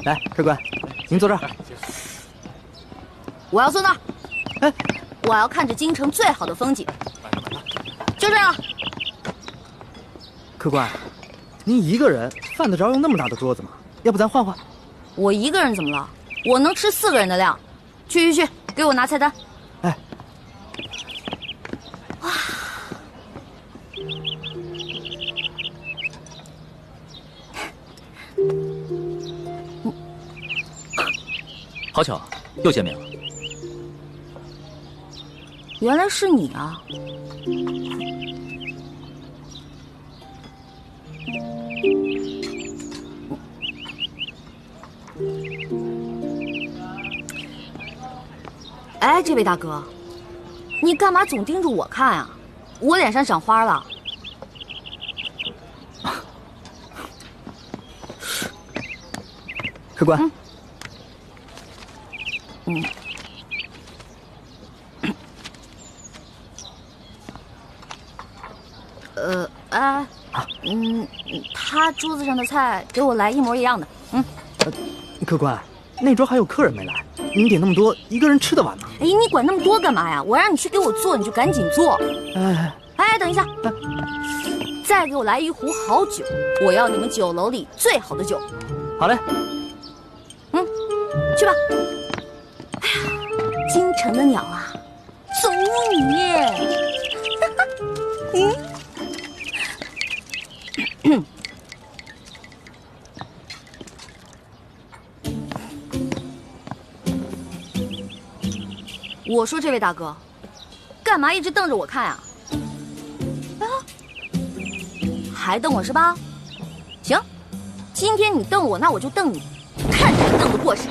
来，客官，您坐这儿。我要坐那儿。哎，我要看着京城最好的风景。就这样。客官，您一个人犯得着用那么大的桌子吗？要不咱换换？我一个人怎么了？我能吃4个人的量。去，给我拿菜单。哎。哇。好巧，又见面了。原来是你啊！哎，这位大哥，你干嘛总盯着我看啊？我脸上长花了。客官。他桌子上的菜给我来一模一样的。客官，那桌还有客人没来，您点那么多，一个人吃得完吗？哎，你管那么多干嘛呀？我让你去给我做，你就赶紧做。哎，等一下，再给我来一壶好酒，我要你们酒楼里最好的酒。好嘞。去吧。哎呀，京城的鸟啊，走你！我说这位大哥，干嘛一直瞪着我看啊？还瞪我是吧？行，今天你瞪我，那我就瞪你，看你瞪得过谁。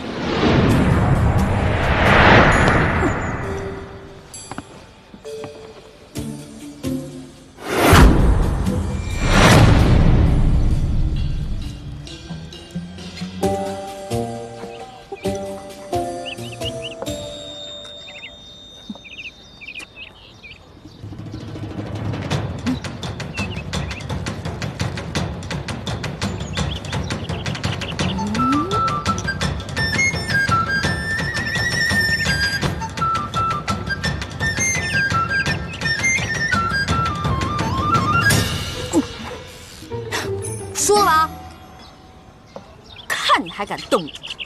说了啊，看你还敢瞪我！